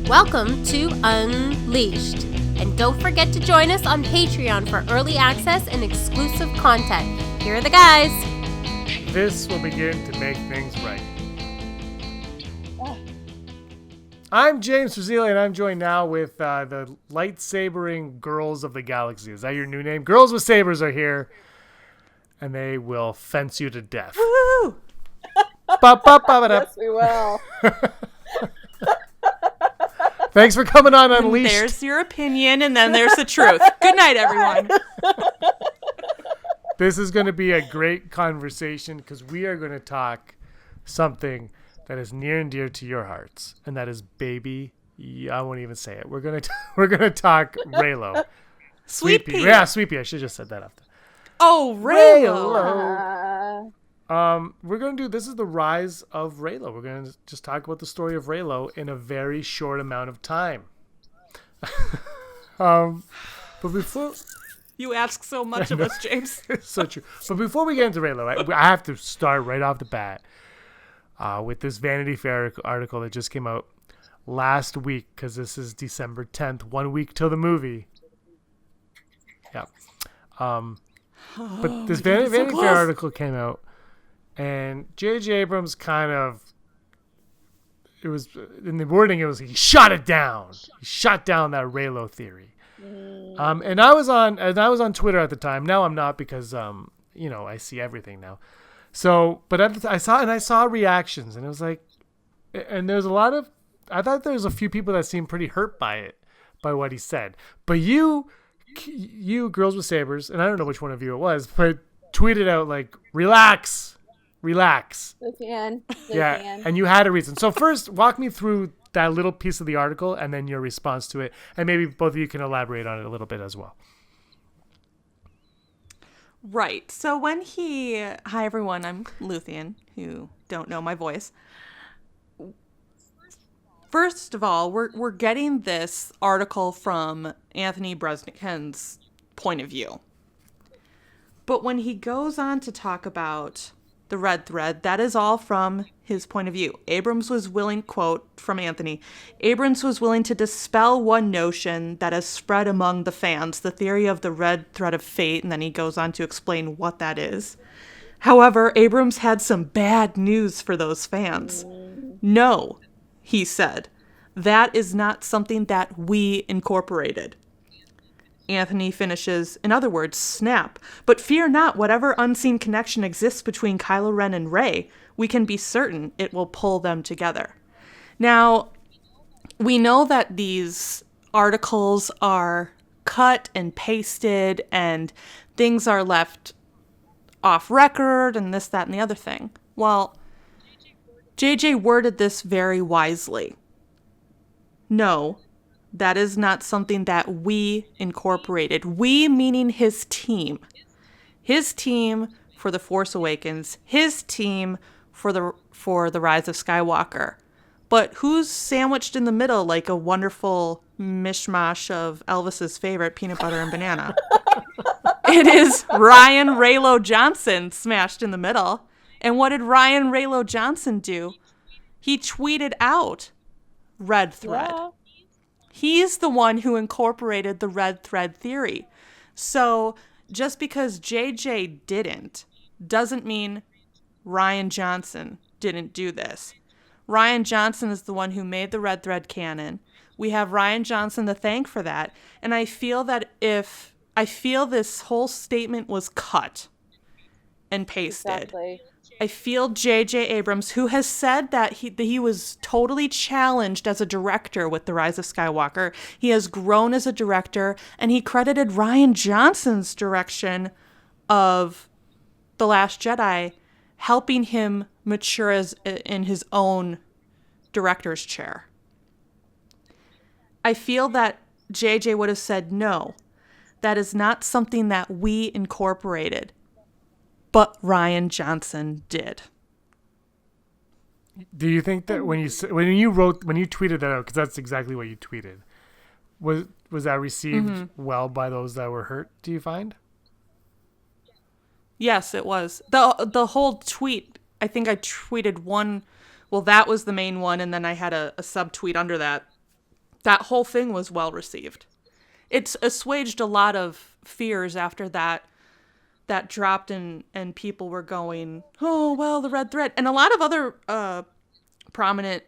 Welcome to Unleashed. And don't forget to join us on Patreon for early access and exclusive content. Here are the guys. This will begin to make things right. I'm James Fazili, and I'm joined now with the lightsabering girls of the galaxy. Is that your new name? Girls with sabers are here, and they will fence you to death. Woo! Yes, we will. Thanks for coming on Unleashed. There's your opinion, and then there's the truth. Good night, everyone. This is going to be a great conversation because we are going to talk something that is near and dear to your hearts, and that is baby. I won't even say it. We're gonna talk Reylo. Sweet pea. Yeah, Sweet pea. I should have just said that after. Oh, Reylo. We're gonna do. This is the rise of Reylo. We're gonna just talk about the story of Reylo in a very short amount of time. But before You ask so much of us, James. it's so true. But before we get into Reylo, I have to start right off the bat with this Vanity Fair article that just came out last week, because this is December 10th, 1 week till the movie. Yeah. But this Vanity Fair article came out, and J.J. Abrams it was, in the wording, he shot it down. He shot down that Reylo theory. And I was on Twitter at the time. Now I'm not, because I see everything now. So, but I saw reactions, and it was like, and there's I thought there was a few people that seemed pretty hurt by what he said. But you girls with sabers, and I don't know which one of you it was, but tweeted out like, relax. Luthien. Yeah, and you had a reason. So first, walk me through that little piece of the article, and then your response to it, and maybe both of you can elaborate on it a little bit as well. Right. So hi everyone, I'm Luthien, who don't know my voice. First of all, we're getting this article from Anthony Breznican's point of view. But when he goes on to talk about the red thread, that is all from his point of view. Abrams was willing, quote from Anthony, Abrams was willing to dispel one notion that has spread among the fans, the theory of the red thread of fate, and then he goes on to explain what that is. However, Abrams had some bad news for those fans. No, he said, that is not something that we incorporated. Anthony finishes, in other words, snap. But fear not, whatever unseen connection exists between Kylo Ren and Rey, we can be certain it will pull them together. Now, we know that these articles are cut and pasted and things are left off record and this, that, and the other thing. Well, JJ worded this very wisely. No, that is not something that we incorporated. We meaning his team. His team for The Force Awakens. His team for the Rise of Skywalker. But who's sandwiched in the middle like a wonderful mishmash of Elvis's favorite, peanut butter and banana? It is Ryan Reylo Johnson smashed in the middle. And what did Ryan Reylo Johnson do? He tweeted out red thread. Yeah. He's the one who incorporated the red thread theory. So just because JJ didn't doesn't mean Ryan Johnson didn't do this. Ryan Johnson is the one who made the red thread canon. We have Ryan Johnson to thank for that. And I feel that this whole statement was cut and pasted. Exactly. I feel J.J. Abrams, who has said that he was totally challenged as a director with The Rise of Skywalker. He has grown as a director, and he credited Ryan Johnson's direction of The Last Jedi helping him mature in his own director's chair. I feel that J.J. would have said, no, that is not something that we incorporated. But Ryan Johnson did. Do you think that when you tweeted that out, because that's exactly what you tweeted, was that received well by those that were hurt? Do you find? Yes, it was. The whole tweet. I think I tweeted one. Well, that was the main one, and then I had a subtweet under that that whole thing was well received. It's assuaged a lot of fears after that dropped and people were going, oh, well, the red thread. And a lot of other prominent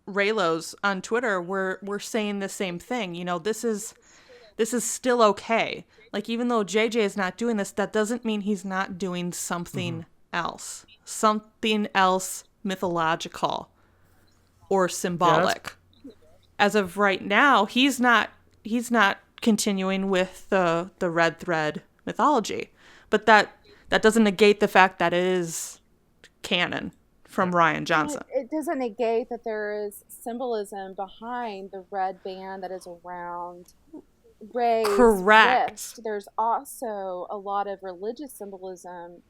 Reylos on Twitter were saying the same thing. You know, this is still okay. Like, even though JJ is not doing this, that doesn't mean he's not doing something else. Something else mythological or symbolic. As of right now, he's not continuing with the red thread mythology. But that doesn't negate the fact that it is canon from Rian Johnson. It doesn't negate that there is symbolism behind the red band that is around Rey's wrist. There's also a lot of religious symbolism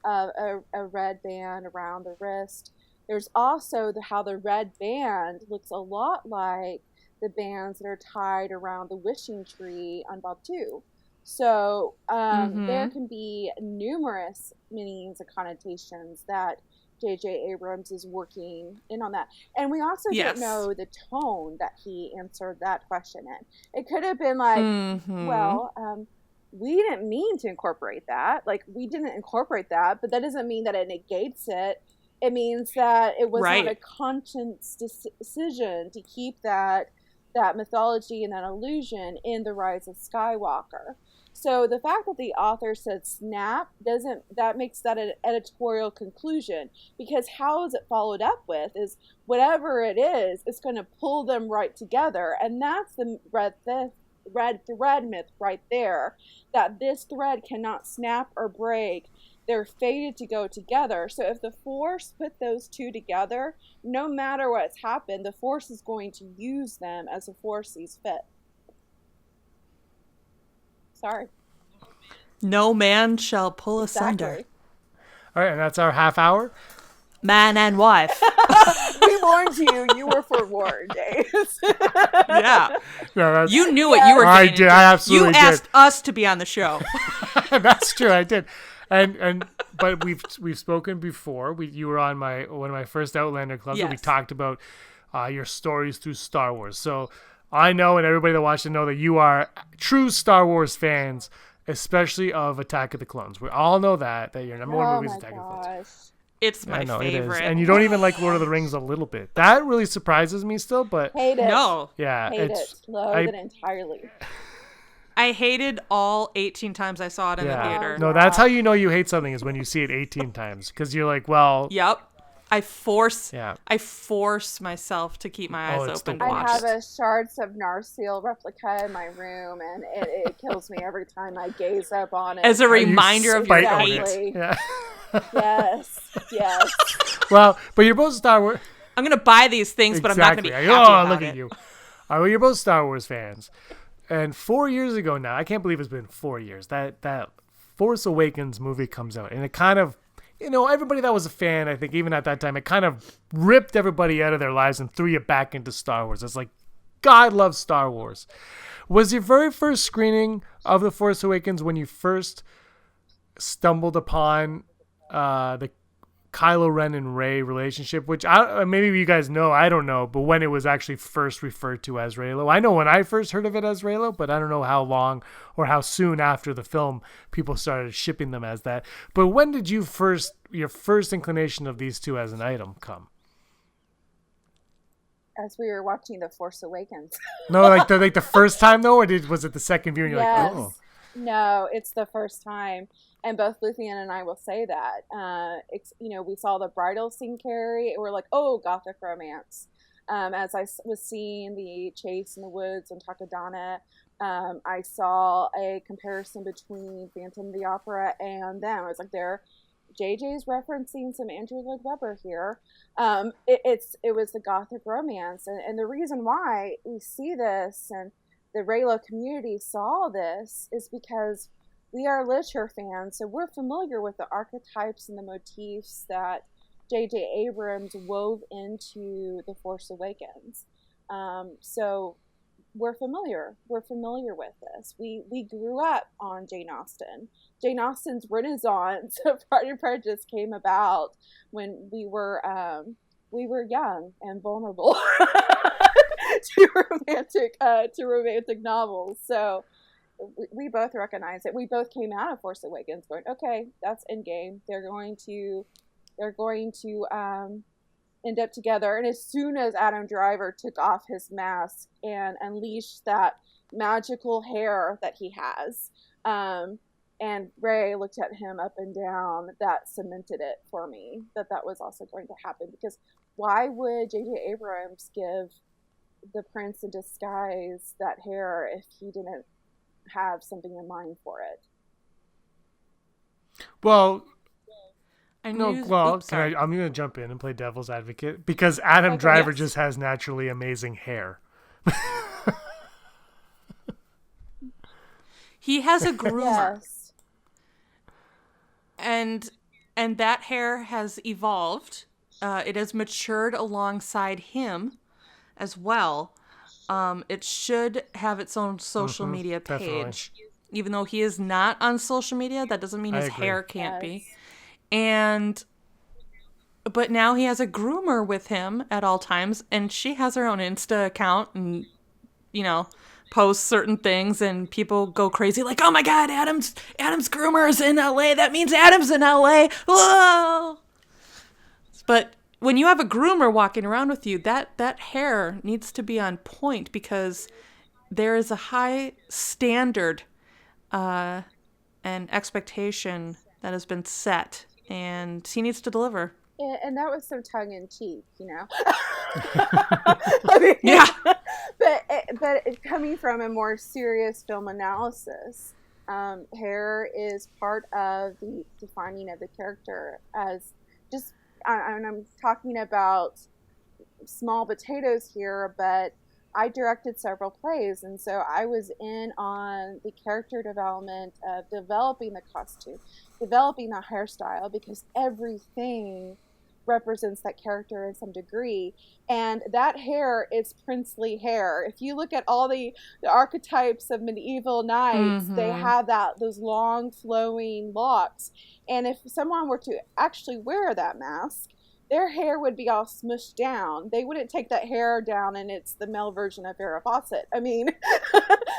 of a red band around the wrist. There's also how the red band looks a lot like the bands that are tied around the wishing tree on Batuu. So there can be numerous meanings and connotations that J.J. Abrams is working in on that. And we also don't know the tone that he answered that question in. It could have been like, we didn't mean to incorporate that. Like, we didn't incorporate that, but that doesn't mean that it negates it. It means that it was not a conscious decision to keep that mythology and that illusion in The Rise of Skywalker. So the fact that the author said snap that makes that an editorial conclusion, because how is it followed up with is whatever it is, it's going to pull them right together. And that's the red thread myth right there, that this thread cannot snap or break. They're fated to go together. So if the Force put those two together, no matter what's happened, the Force is going to use them as the Force sees fit. Sorry. No man shall pull asunder. All right, and that's our half hour. Man and wife. We warned you. You were forewarned, Dave. Yeah. No, you knew what you were getting into. I absolutely did. You asked us to be on the show. That's true, I did. But we've spoken before. You were on one of my first Outlander clubs, and we talked about your stories through Star Wars. So I know, and everybody that watched it know, that you are true Star Wars fans, especially of Attack of the Clones. We all know that your number one movie is Attack of the Clones. It's my favorite. And you don't even like Lord of the Rings a little bit. That really surprises me still, but... Hate it. No. Yeah. Hate it. Loathe it entirely. I hated all 18 times I saw it in the theater. No, that's how you know you hate something, is when you see it 18 times. Because you're like, well... Yep. I force myself to keep my eyes open to watch. I have a Shards of Narsil replica in my room, and it kills me every time I gaze up on it. As a reminder of your hate. Yeah. Yes. Well, but you're both Star Wars... I'm going to buy these things, but I'm not going to be happy about look at you. Well, you're both Star Wars fans. And 4 years ago now, I can't believe it's been 4 years, that Force Awakens movie comes out. And it kind of... everybody that was a fan, I think, even at that time, it kind of ripped everybody out of their lives and threw you back into Star Wars. It's like, God loves Star Wars. Was your very first screening of The Force Awakens when you first stumbled upon the Kylo Ren and Rey relationship, which maybe you guys know, I don't know, but when it was actually first referred to as Reylo? I know when I first heard of it as Reylo, but I don't know how long or how soon after the film people started shipping them as that. But when did your first inclination of these two as an item come? As we were watching The Force Awakens. No, like the first time though, or was it the second viewing? You're yes. Like, oh. No, it's the first time. And both Luthien and I will say that. We saw the bridal scene carry, and we're like, oh, gothic romance. As I was seeing the chase in the woods on Takodana, I saw a comparison between Phantom of the Opera and them. I was like, JJ's referencing some Andrew Lloyd Webber here. It was the gothic romance. And the reason why we see this and the Reylo community saw this is because we are literature fans, so we're familiar with the archetypes and the motifs that J.J. Abrams wove into The Force Awakens. So we're familiar with this. We grew up on Jane Austen. Jane Austen's renaissance of Pride and Prejudice came about when we were we were young and vulnerable to romantic novels. So we both recognize it. We both came out of Force Awakens going, okay, that's Endgame. They're going to end up together. And as soon as Adam Driver took off his mask and unleashed that magical hair that he has, and Rey looked at him up and down, that cemented it for me that was also going to happen. Because why would J.J. Abrams give the Prince in Disguise that hair if he didn't have something in mind for it? Well, I'm going to jump in and play devil's advocate because Adam Driver just has naturally amazing hair. He has a groomer. Yes. And that hair has evolved. It has matured alongside him as well. It should have its own social media page. Definitely. Even though he is not on social media, that doesn't mean his hair can't be. But now he has a groomer with him at all times, and she has her own Insta account and, posts certain things, and people go crazy like, oh my God, Adam's groomer is in LA. That means Adam's in LA. Whoa! But when you have a groomer walking around with you, that hair needs to be on point because there is a high standard and expectation that has been set, and he needs to deliver. And that was so tongue-in-cheek, I mean, yeah. But coming from a more serious film analysis, hair is part of the defining of the character as just, and I'm talking about small potatoes here, but I directed several plays, and so I was in on the character development of developing the costume, developing the hairstyle, because everything represents that character in some degree. And that hair is princely hair. If you look at all the archetypes of medieval knights, they have those long flowing locks. And if someone were to actually wear that mask, their hair would be all smushed down. They wouldn't take that hair down and it's the male version of Farrah Fawcett. I mean,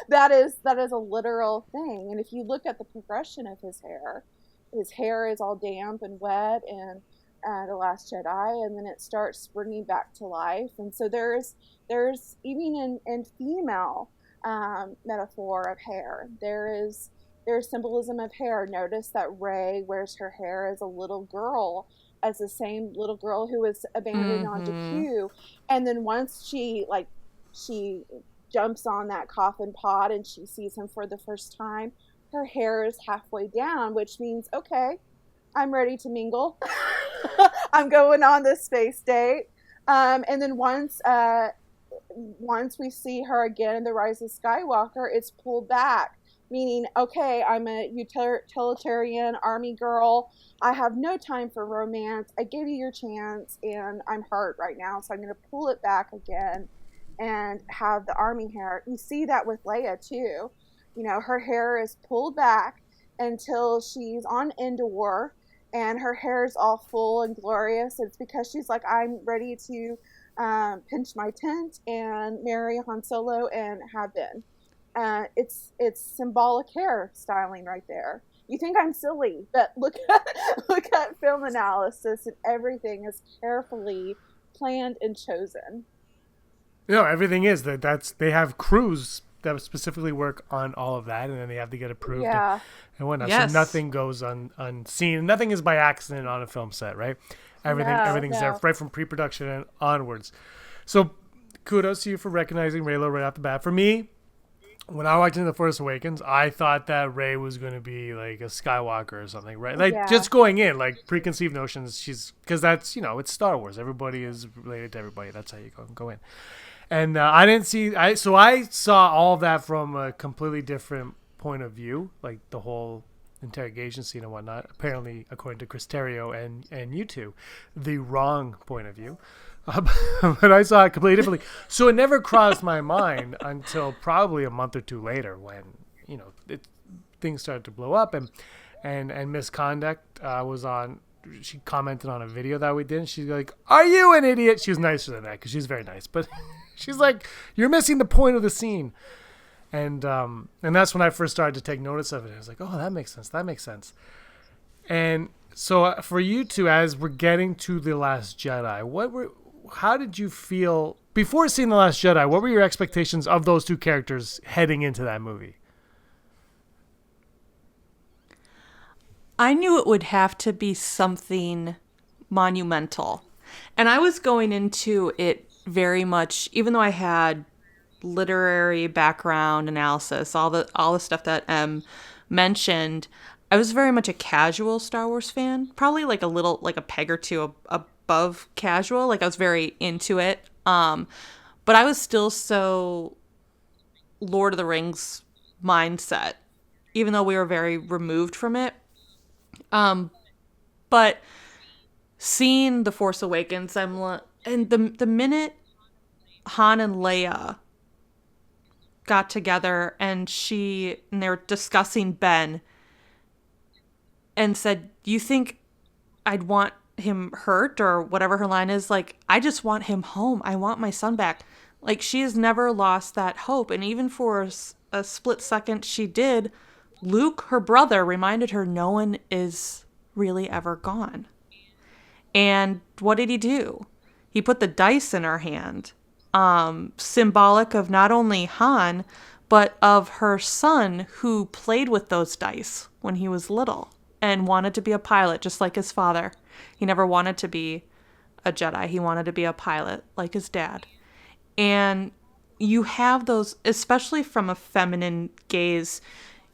that is a literal thing. And if you look at the progression of his hair is all damp and wet and The Last Jedi, and then it starts springing back to life. And so there's even in female metaphor of hair, there's symbolism of hair. Notice that Rey wears her hair as a little girl, as the same little girl who was abandoned on Jakku. And then once she jumps on that coffin pod and she sees him for the first time, her hair is halfway down, which means, okay, I'm ready to mingle. I'm going on this space date. And then once we see her again in The Rise of Skywalker, it's pulled back, meaning, okay, I'm a utilitarian army girl. I have no time for romance. I gave you your chance, and I'm hurt right now, so I'm going to pull it back again and have the army hair. You see that with Leia, too. Her hair is pulled back until she's on Endor, and her hair is all full and glorious. It's because she's like, I'm ready to pinch my tent and marry Han Solo and have been. It's symbolic hair styling right there. You think I'm silly, but look at film analysis, and everything is carefully planned and chosen. Everything is they have crews that specifically work on all of that, and then they have to get approved and whatnot. Yes. So nothing goes unseen. Nothing is by accident on a film set, right? Everything's there right from pre-production and onwards. So kudos to you for recognizing Reylo right off the bat. For me, when I watched The Force Awakens, I thought that Rey was going to be like a Skywalker or something, right? Like just going in, like preconceived notions. Because that's, it's Star Wars. Everybody is related to everybody. That's how you go in. And I didn't see. So I saw all of that from a completely different point of view, like the whole interrogation scene and whatnot. Apparently, according to Chris Terrio and you two, the wrong point of view. But I saw it completely differently. So it never crossed my mind until probably a month or two later, when things started to blow up and misconduct was on she commented on a video that we did, and she's like, "Are you an idiot?" She was nicer than that because she's very nice, but she's like, "You're missing the point of the scene." And that's when I first started to take notice of it. I was like, "Oh, that makes sense. That makes sense." And so for you two, as we're getting to The Last Jedi, how did you feel before seeing The Last Jedi? What were your expectations of those two characters heading into that movie? I knew it would have to be something monumental. And I was going into it very much, even though I had literary background analysis, all the stuff that Em mentioned, I was very much a casual Star Wars fan, probably like a peg or two above casual. Like I was very into it. But I was still so Lord of the Rings mindset, even though we were very removed from it. But seeing The Force Awakens, and the minute Han and Leia got together and they were discussing Ben and said, "You think I'd want him hurt?" or whatever her line is, like, "I just want him home. I want my son back." Like, she has never lost that hope. And even for a split second she did, Luke, her brother, reminded her no one is really ever gone. And what did he do? He put the dice in her hand, symbolic of not only Han, but of her son who played with those dice when he was little and wanted to be a pilot, just like his father. He never wanted to be a Jedi. He wanted to be a pilot, like his dad. And you have those, especially from a feminine gaze,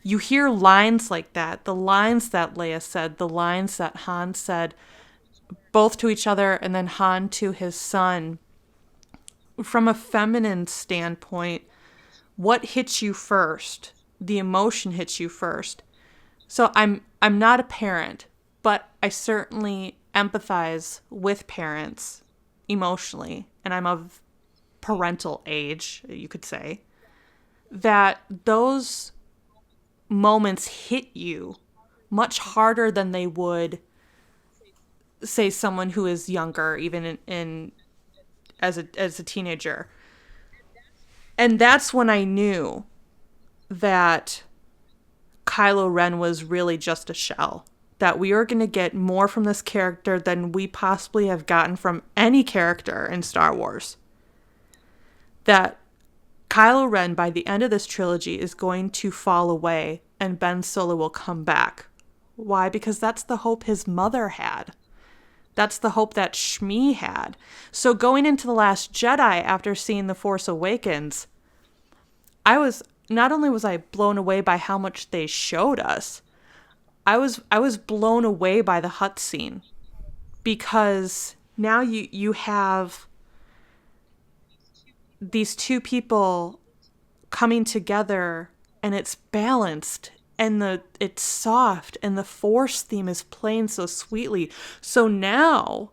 you hear lines like that, the lines that Leia said, the lines that Han said, both to each other and then Han to his son. From a feminine standpoint, what hits you first? The emotion hits you first. So I'm not a parent, but I certainly empathize with parents emotionally, and I'm of parental age, you could say, that those moments hit you much harder than they would, say, someone who is younger, even as a teenager. And that's when I knew that Kylo Ren was really just a shell, that we were going to get more from this character than we possibly have gotten from any character in Star Wars. That Kylo Ren, by the end of this trilogy, is going to fall away and Ben Solo will come back. Why? Because that's the hope his mother had. That's the hope that Shmi had. So going into The Last Jedi after seeing The Force Awakens, not only was I blown away by how much they showed us, I was blown away by the Hutt scene, because now you have these two people coming together and it's balanced and it's soft and the Force theme is playing so sweetly. So now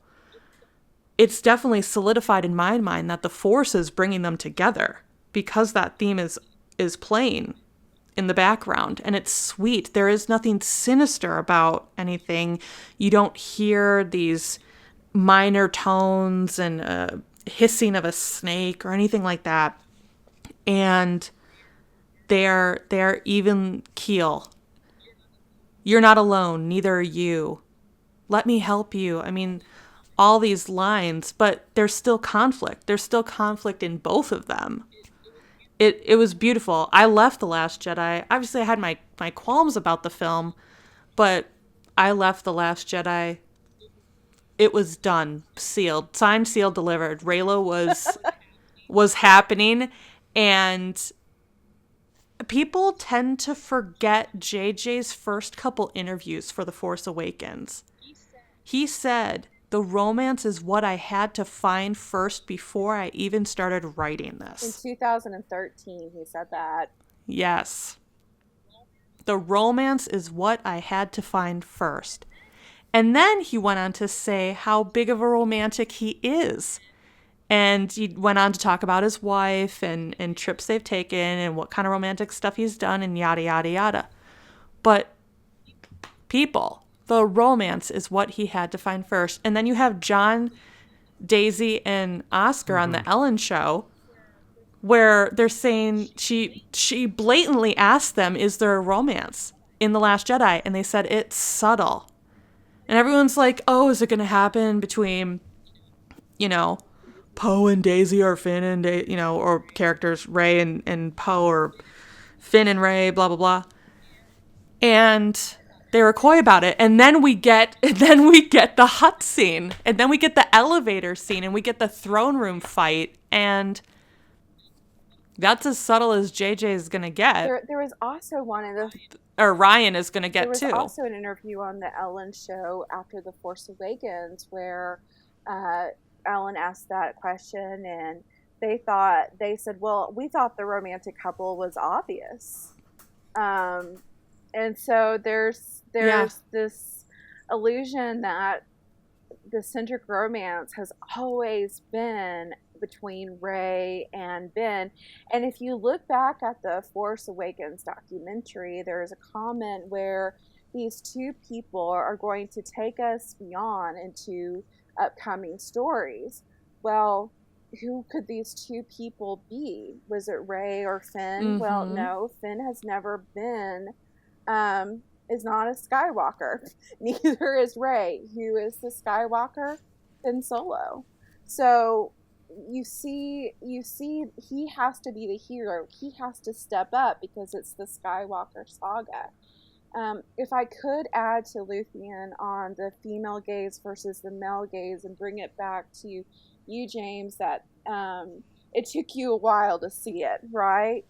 it's definitely solidified in my mind that the Force is bringing them together because that theme is playing in the background and it's sweet. There is nothing sinister about anything. You don't hear these minor tones and hissing of a snake or anything like that. And they're even keel. You're not alone, neither are you. Let me help you. I mean, all these lines, but there's still conflict. There's still conflict in both of them. It was beautiful. I left The Last Jedi. Obviously, I had my qualms about the film, but I left The Last Jedi. It was done, sealed, signed, sealed, delivered. Reylo was happening, and people tend to forget JJ's first couple interviews for The Force Awakens. He said, "The romance is what I had to find first before I even started writing this." In 2013, he said that. Yes. The romance is what I had to find first. And then he went on to say how big of a romantic he is. And he went on to talk about his wife and trips they've taken and what kind of romantic stuff he's done and yada, yada, yada. But people, the romance is what he had to find first. And then you have John, Daisy, and Oscar on the Ellen show, where they're saying she blatantly asked them, is there a romance in The Last Jedi? And they said, it's subtle. And everyone's like, oh, is it going to happen between, Poe and Daisy, or Finn and or characters Rey and Poe, or Finn and Rey, blah, blah, blah. And they were coy about it. And then we get the hut scene, and then we get the elevator scene, and we get the throne room fight, and that's as subtle as JJ is going to get. There was also one of the... Or Ryan is going to get, too. There was also an interview on the Ellen show after The Force Awakens where Ellen asked that question, and they said, well, we thought the romantic couple was obvious. And so there's this illusion that the centric romance has always been between Rey and Ben. And if you look back at the Force Awakens documentary, there's a comment where these two people are going to take us beyond into upcoming stories. Well, who could these two people be? Was it Rey or Finn? Mm-hmm. Well, no, Finn has never been, is not a Skywalker. Neither is Rey. Who is the Skywalker? Finn Solo. So you see he has to be the hero. He has to step up because it's the Skywalker saga. If I could add to Luthien on the female gaze versus the male gaze and bring it back to you, James, that it took you a while to see it, right?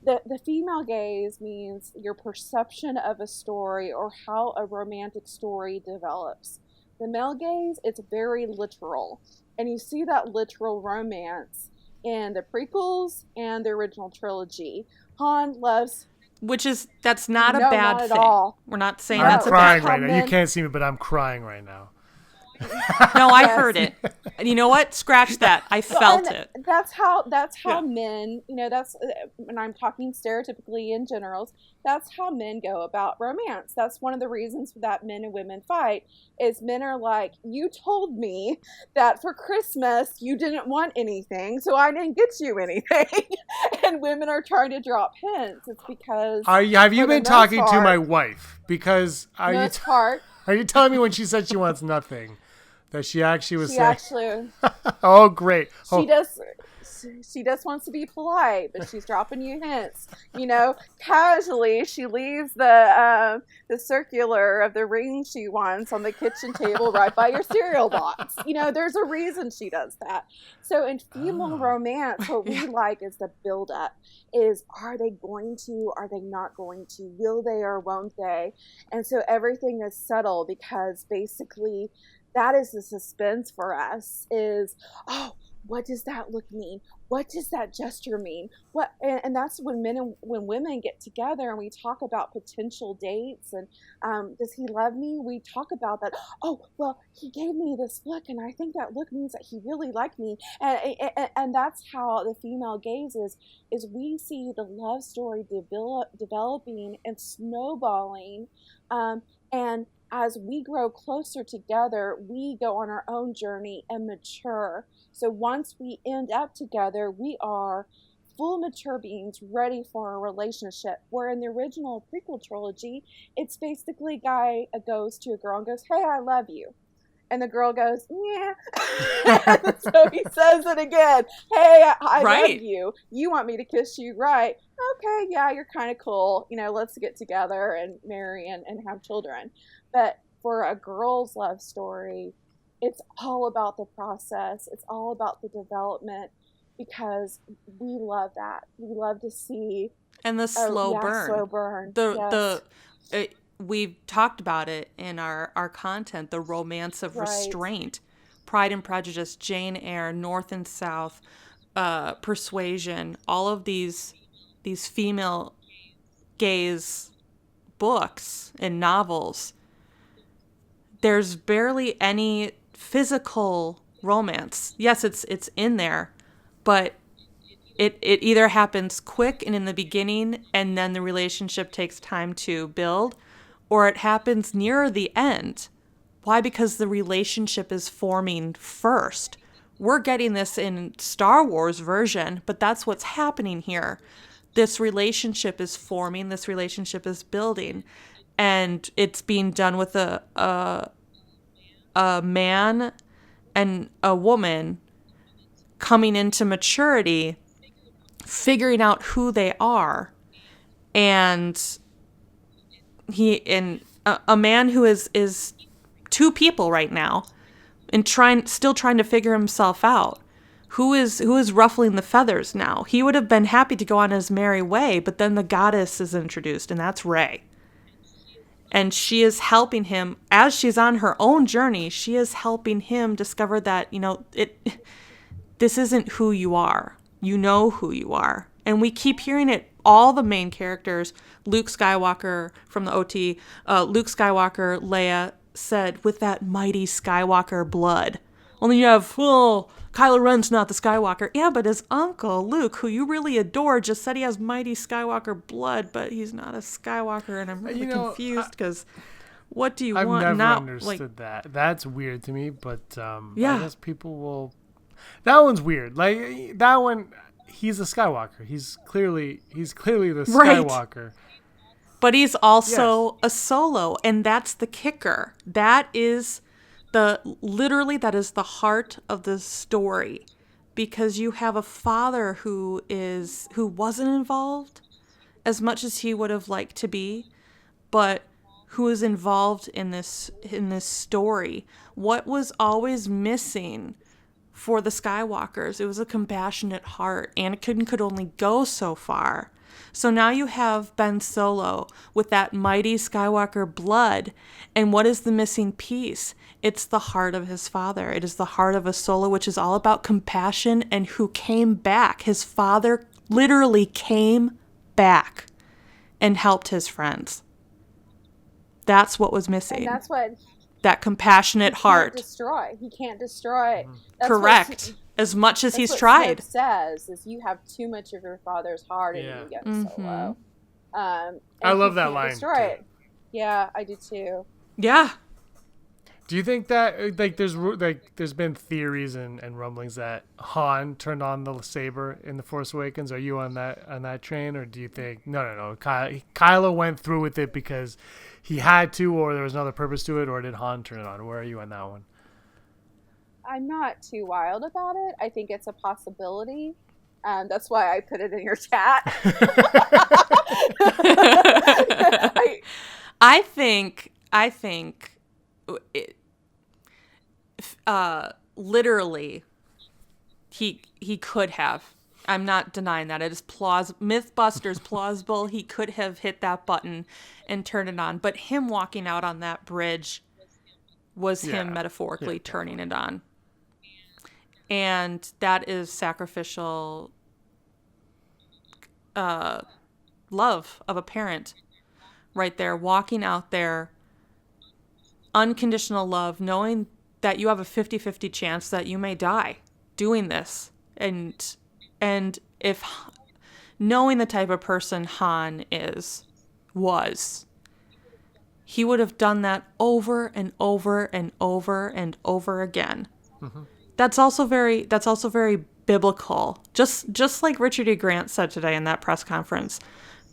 The female gaze means your perception of a story or how a romantic story develops. The male gaze, it's very literal. And you see that literal romance in the prequels and the original trilogy. Han loves... That's not a bad thing. All. We're not saying that's a bad thing. I'm crying right now. You can't see me, but I'm crying right now. No, I heard it. And you know what? Scratch that. I felt it. That's how men, that's, and I'm talking stereotypically in generals, that's how men go about romance. That's one of the reasons that men and women fight, is men are like, you told me that for Christmas you didn't want anything, so I didn't get you anything. And women are trying to drop hints. It's because... Have you been talking to my wife? Because are you telling me when she said she wants nothing, that she actually was saying... Actually... Oh, great. She just wants to be polite, but she's dropping you hints. Casually, she leaves the circular of the ring she wants on the kitchen table right by your cereal box. There's a reason she does that. So in female romance, what we like is the build-up. Is, are they going to? Are they not going to? Will they or won't they? And so everything is subtle because basically that is the suspense for us is, what does that look mean? What does that gesture mean? And that's when when women get together and we talk about potential dates and does he love me? We talk about that. Oh, well, he gave me this look, and I think that look means that he really liked me. And that's how the female gaze is we see the love story developing and snowballing, and as we grow closer together, we go on our own journey and mature. So once we end up together, we are full mature beings ready for a relationship. Where in the original prequel trilogy, it's basically a guy goes to a girl and goes, hey, I love you. And the girl goes, yeah. So he says it again. Hey, I love you. You want me to kiss you, right? Okay, yeah, you're kind of cool. Let's get together and marry and have children. But for a girl's love story, it's all about the process. It's all about the development because we love that. We love to see. And the slow burn. Slow burn. We've talked about it in our content, the romance of restraint, Pride and Prejudice, Jane Eyre, North and South, Persuasion, all of these female gaze books and novels. There's barely any physical romance. Yes, it's in there, but it either happens quick and in the beginning and then the relationship takes time to build, or it happens near the end. Why? Because the relationship is forming first. We're getting this in Star Wars version, but that's what's happening here. This relationship is forming, this relationship is building, and it's being done with a man and a woman coming into maturity, figuring out who they are, and a man who is two people right now, and still trying to figure himself out. Who is ruffling the feathers now? He would have been happy to go on his merry way, but then the goddess is introduced, and that's Rey. And she is helping him as she's on her own journey. She is helping him discover that, this isn't who you are. You know who you are. And we keep hearing it, all the main characters, Luke Skywalker from the OT, Luke Skywalker, Leia said, with that mighty Skywalker blood. Only you have, Kylo Ren's not the Skywalker. Yeah, but his uncle, Luke, who you really adore, just said he has mighty Skywalker blood, but he's not a Skywalker, and I'm really confused, because what do you want? I've never understood that. That's weird to me, but I guess people will... That one's weird. Like, that one, he's a Skywalker. He's clearly the Skywalker. Right. But he's also a Solo, and that's the kicker. That is that is the heart of the story, because you have a father who wasn't involved as much as he would have liked to be, but who is involved in this story. What was always missing for the Skywalkers? It was a compassionate heart. Anakin could only go so far. So now you have Ben Solo with that mighty Skywalker blood. And what is the missing piece? It's the heart of his father. It is the heart of a Solo, which is all about compassion, and who came back. His father literally came back and helped his friends. That's what was missing. And that's what... That compassionate heart. He can't destroy. That's correct. As much as he's tried. Says is you have too much of your father's heart in you, young Solo. I love that line. Destroy it. Yeah, I do too. Yeah. Do you think that there's been theories and rumblings that Han turned on the saber in The Force Awakens? Are you on that train, or do you think no? Kylo went through with it because he had to, or there was another purpose to it, or did Han turn it on? Where are you on that one? I'm not too wild about it. I think it's a possibility. That's why I put it in your chat. I think literally he could have. I'm not denying that. It is Mythbusters plausible. He could have hit that button and turned it on. But him walking out on that bridge was him metaphorically turning it on. And that is sacrificial love of a parent right there, walking out there, unconditional love, knowing that you have a 50-50 chance that you may die doing this. And if knowing the type of person Han was, he would have done that over and over and over and over again. Mm-hmm. That's also very biblical. Just like Richard E. Grant said today in that press conference,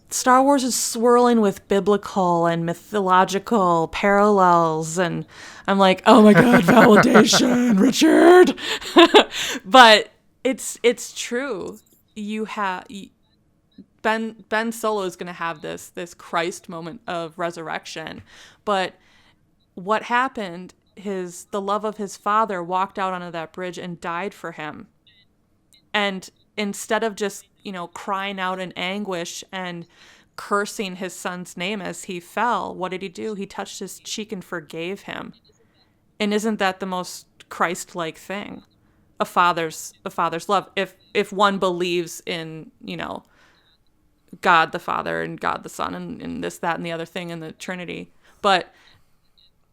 Star Wars is swirling with biblical and mythological parallels, and I'm like, oh my God, validation, Richard. But it's true. Ben Solo is going to have this Christ moment of resurrection, but what happened? The love of his father walked out onto that bridge and died for him. And instead of just, crying out in anguish and cursing his son's name as he fell, what did he do? He touched his cheek and forgave him. And isn't that the most Christ-like thing? A father's love. If one believes in, God the Father and God the Son and this, that, and the other thing in the Trinity. But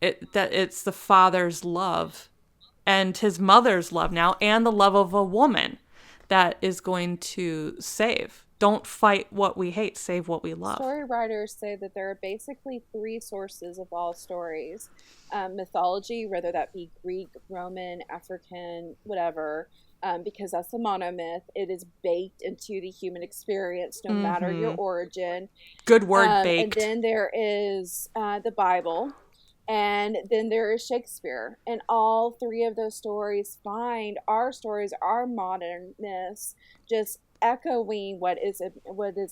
it's the father's love and his mother's love now, and the love of a woman that is going to save. don't fight what we hate, save what we love. Story writers say that there are basically 3 sources of all stories. Mythology, whether that be Greek, Roman, African, whatever, because that's the monomyth. It is baked into the human experience, no matter your origin. Good word, baked. And then there is the Bible, and then there is Shakespeare. And all 3 of those stories find our stories, our modern myths, just echoing what is in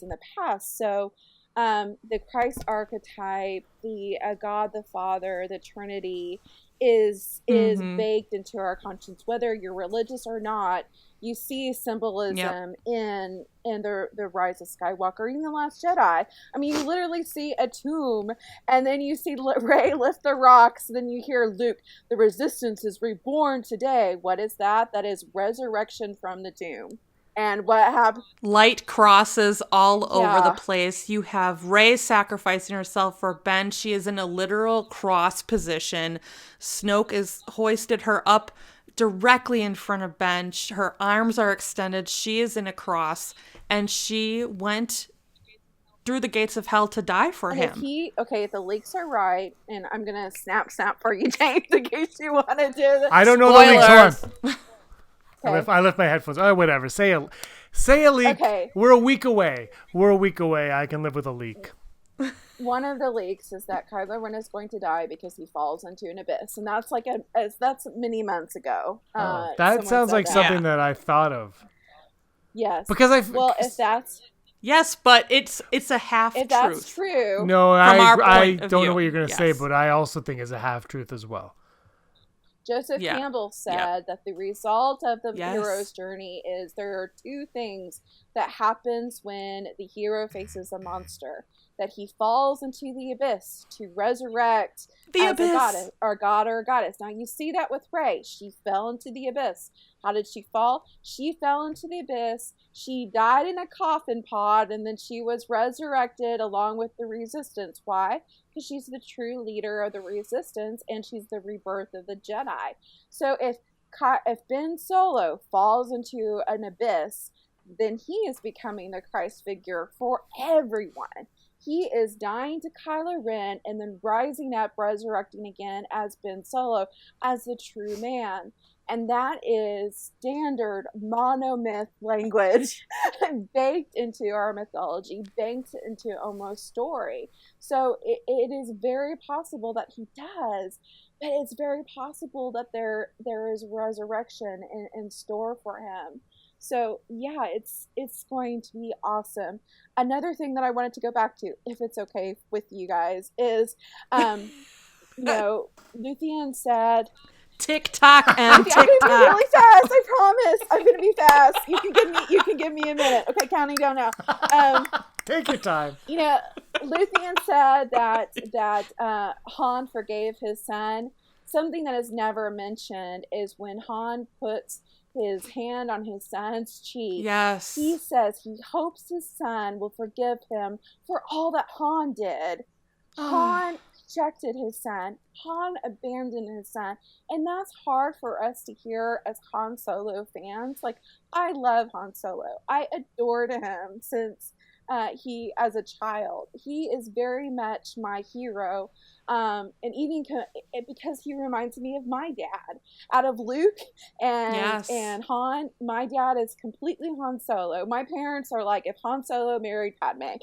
the past. So the Christ archetype, the God the Father, the Trinity is baked into our conscience, whether you're religious or not. You see symbolism in the Rise of Skywalker, even the Last Jedi. I mean, you literally see a tomb, and then you see Rey lift the rocks, then you hear Luke, the Resistance is reborn today. What is that? That is resurrection from the tomb. And what happened? Light crosses all over the place. You have Rey sacrificing herself for Ben. She is in a literal cross position. Snoke is hoisted her up directly in front of Ben. Her arms are extended. She is in a cross. And she went through the gates of hell to die for him. If the leaks are right, and I'm going to snap for you, James, in case you want to do this. I don't know the leaks. Hold on. Okay. I left my headphones. Oh, whatever. Say a leak. Okay. We're a week away. I can live with a leak. One of the leaks is that Kylo Ren is going to die because he falls into an abyss, and that's that's many months ago. That sounds like something that I thought of. Yes. Because if that's yes, but it's a half truth. If that's true. No, I don't know what you're going to say, but I also think it's a half truth as well. Joseph Campbell said that the result of the hero's journey is there are 2 things that happens when the hero faces a monster. That he falls into the abyss to resurrect a goddess, or god or goddess. Now you see that with Rey. She fell into the abyss. How did she fall? She fell into the abyss. She died in a coffin pod, and then she was resurrected along with the Resistance. Why? Because she's the true leader of the Resistance, and she's the rebirth of the Jedi. So if Ben Solo falls into an abyss, then he is becoming the Christ figure for everyone. He is dying to Kylo Ren and then rising up, resurrecting again as Ben Solo, as the true man. And that is standard monomyth language baked into our mythology, baked into almost story. So it is very possible that he does, but it's very possible that there is resurrection in store for him. So yeah, it's going to be awesome. Another thing that I wanted to go back to, if it's okay with you guys, is Luthien said, TikTok and TikTok. I'm gonna be really fast. I promise. I'm gonna be fast. You can give me a minute. Okay, counting down now. Take your time. Luthien said that Han forgave his son. Something that is never mentioned is when Han puts his hand on his son's cheek. Yes. He says he hopes his son will forgive him for all that Han did. Han rejected his son. Han abandoned his son. And that's hard for us to hear as Han Solo fans. Like, I love Han Solo. I adored him since he, as a child. He is very much my hero. And even because he reminds me of my dad. Out of Luke and Han, my dad is completely Han Solo. My parents are like, if Han Solo married Padme.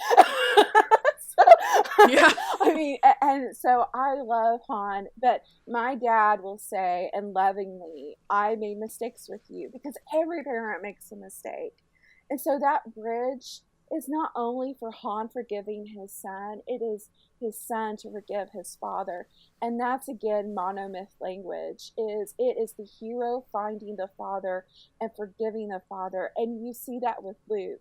I mean, and so I love Han, but my dad will say, and lovingly, I made mistakes with you, because every parent makes a mistake. And so that bridge is not only for Han forgiving his son, it is his son to forgive his father. And that's, again, monomyth language. It is the hero finding the father and forgiving the father. And you see that with Luke.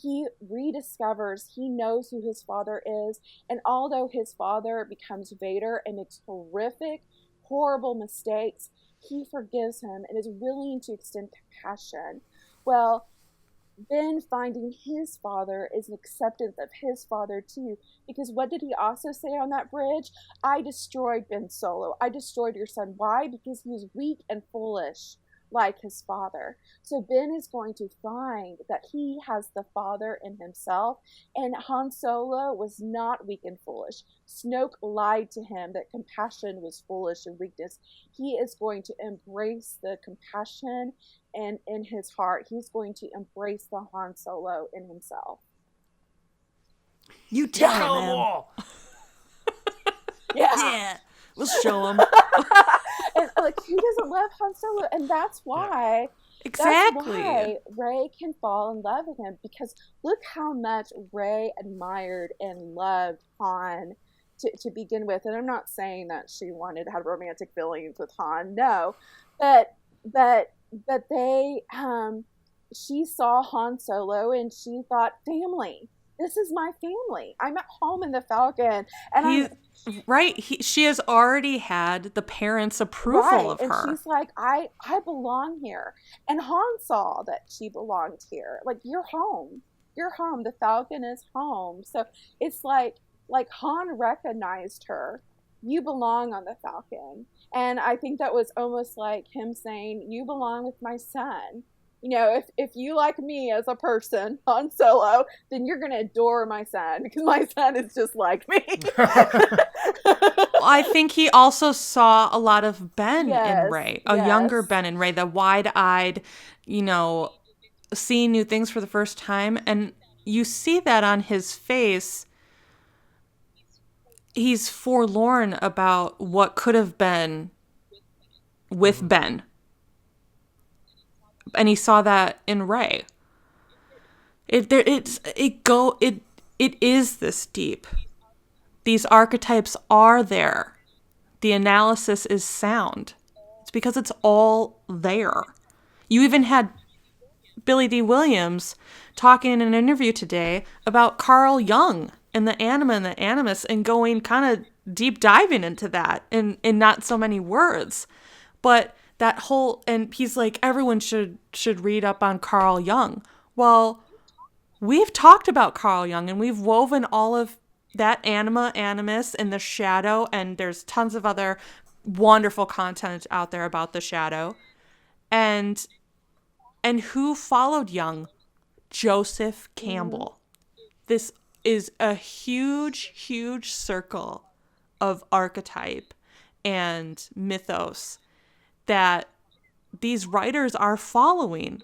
He rediscovers, he knows who his father is. And although his father becomes Vader and makes horrific, horrible mistakes, he forgives him and is willing to extend compassion. Well, Ben finding his father is an acceptance of his father too. Because what did he also say on that bridge? I destroyed Ben Solo. I destroyed your son. Why? Because he was weak and foolish. like his father. So Ben is going to find that he has the father in himself, and Han Solo was not weak and foolish. Snoke lied to him that compassion was foolish and weakness. He is going to embrace the compassion and in his heart. He's going to embrace the Han Solo in himself. You tell him. all. Yeah. We'll show him. And like, who doesn't love Han Solo? And that's why Exactly. That's why Rey can fall in love with him, because look how much Rey admired and loved Han to begin with. And I'm not saying that she wanted to have romantic feelings with Han, no, but they she saw Han Solo and she thought, family. This is my family. I'm at home in the Falcon, and she has already had the parents' approval of her. And she's like, I belong here. And Han saw that she belonged here. Like, you're home. You're home. The Falcon is home. So it's like Han recognized her. You belong on the Falcon. And I think that was almost like him saying, you belong with my son. You know, if you like me as a person, Han Solo, then you're going to adore my son, because my son is just like me. I think he also saw a lot of Ben in Rey, a younger Ben in Rey, the wide-eyed, you know, seeing new things for the first time. And you see that on his face. He's forlorn about what could have been with Ben. And he saw that in Rey. It is this deep. These archetypes are there. The analysis is sound. It's because it's all there. You even had Billy D. Williams talking in an interview today about Carl Jung and the anima and the animus, and going kind of deep diving into that in not so many words. But that whole, and he's like, everyone should read up on Carl Jung. Well, we've talked about Carl Jung, and we've woven all of that anima, animus, and the shadow, and there's tons of other wonderful content out there about the shadow. And who followed Jung? Joseph Campbell. This is a huge, huge circle of archetype and mythos that these writers are following.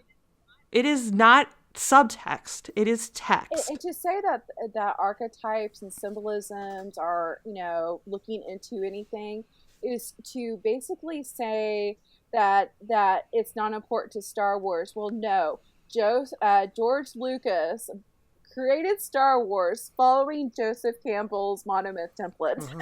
It is not subtext, it is text. And to say that archetypes and symbolisms are, you know, looking into anything is to basically say that it's not important to Star Wars. Well, no. George Lucas created Star Wars following Joseph Campbell's monomyth template. Mm-hmm.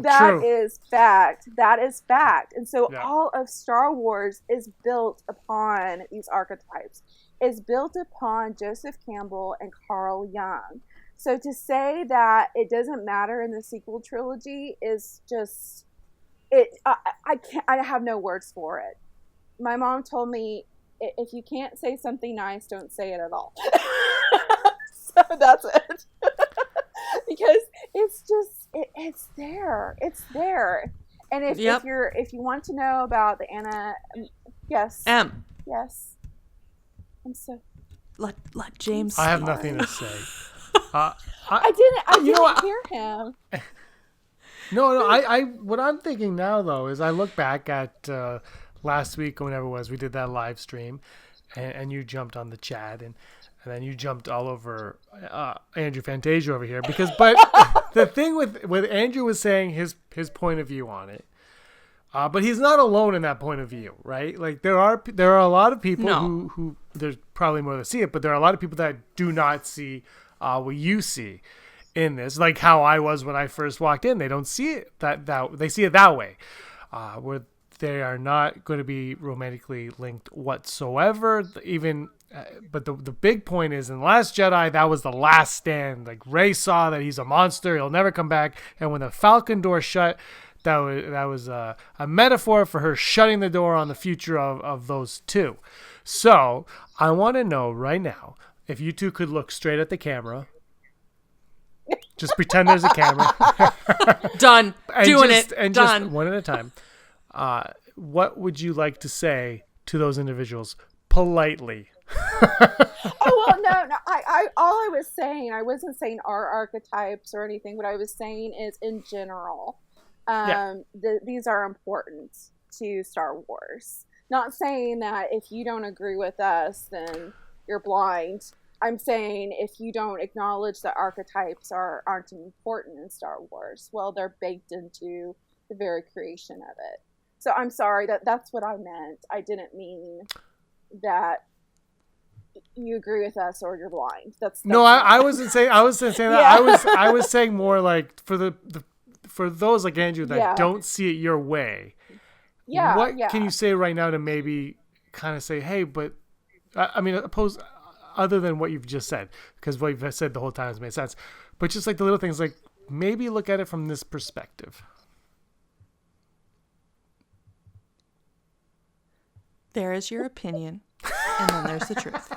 That is fact. That is fact. And so all of Star Wars is built upon these archetypes. Is built upon Joseph Campbell and Carl Jung. So to say that it doesn't matter in the sequel trilogy is just I have no words for it. My mom told me, if you can't say something nice, don't say it at all. So that's it. Because it's just it's there. It's there. And if you want to know about the Anna, yes. Yes. I'm so let James. I have nothing to say. I didn't hear him. No. I what I'm thinking now though is I look back at last week or whenever it was, we did that live stream, and you jumped on the chat and then you jumped all over Andrew Fantasia over here but the thing with Andrew was saying his point of view on it. But he's not alone in that point of view, right? Like there are a lot of people who there's probably more that see it, but there are a lot of people that do not see what you see in this. Like how I was when I first walked in, they don't see it that they see it that way, where they are not going to be romantically linked whatsoever. Even, but the big point is in The Last Jedi, that was the last stand. Like Rey saw that he's a monster, he'll never come back, and when the Falcon door shut. That was a metaphor for her shutting the door on the future of those two. So I want to know right now if you two could look straight at the camera. Just pretend there's a camera. Done. Just one at a time. What would you like to say to those individuals politely. Oh, well, no. I all I was saying, I wasn't saying our archetypes or anything. What I was saying is, in general, these are important to Star Wars. Not saying that if you don't agree with us, then you're blind. I'm saying if you don't acknowledge that archetypes aren't important in Star Wars, well, they're baked into the very creation of it. So I'm sorry, that's what I meant. I didn't mean that you agree with us or you're blind. That's no, I wasn't saying. I wasn't saying that. Yeah. I was saying more like for those like Andrew that don't see it your way. Yeah. What can you say right now to maybe kind of say, hey, but I mean, other than what you've just said, because what you've said the whole time has made sense, but just like the little things, like maybe look at it from this perspective. There is your opinion, and then there's the truth.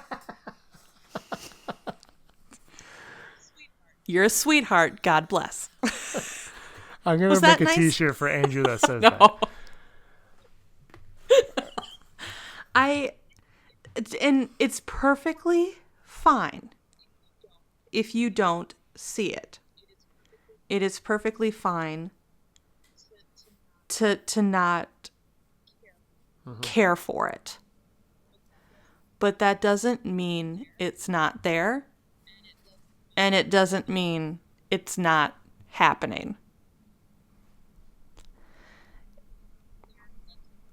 You're a sweetheart. God bless. I'm going to make a t-shirt for Andrew that says no. that. And it's perfectly fine if you don't see it. It is perfectly fine to not care for it. But that doesn't mean it's not there. And it doesn't mean it's not happening.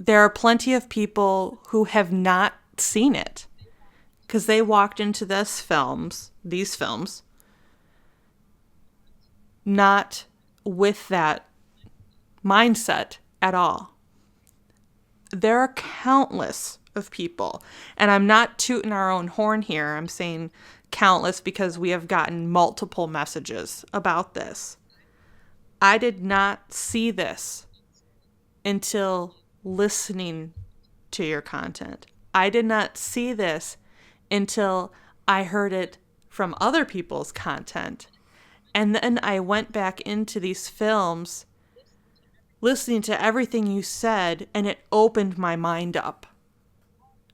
There are plenty of people who have not seen it because they walked into these films, not with that mindset at all. There are countless of people, and I'm not tooting our own horn here. I'm saying countless because we have gotten multiple messages about this. I did not see this until listening to your content. I did not see this until I heard it from other people's content. And then I went back into these films, listening to everything you said, and it opened my mind up.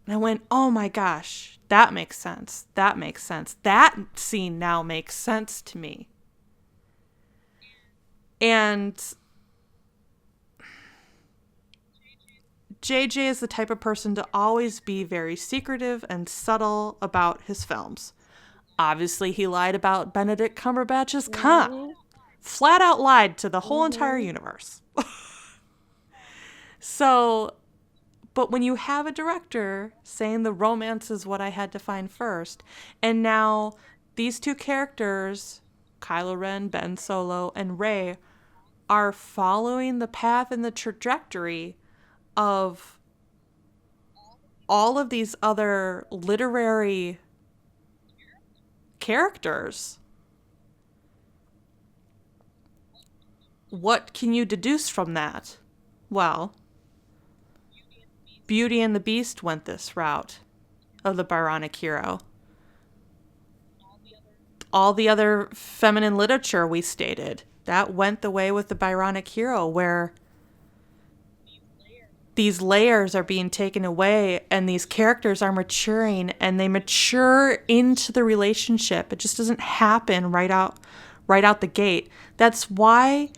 And I went, oh my gosh, that makes sense. That makes sense. That scene now makes sense to me. And JJ is the type of person to always be very secretive and subtle about his films. Obviously, he lied about Benedict Cumberbatch's Khan. Flat out lied to the whole entire universe. So, but when you have a director saying the romance is what I had to find first, and now these two characters, Kylo Ren, Ben Solo, and Rey, are following the path and the trajectory of all of these other literary characters, what can you deduce from that? Well, Beauty and the Beast went this route of the Byronic hero. All the other feminine literature we stated, that went the way with the Byronic hero, where these layers are being taken away and these characters are maturing and they mature into the relationship. It just doesn't happen right out the gate. That's why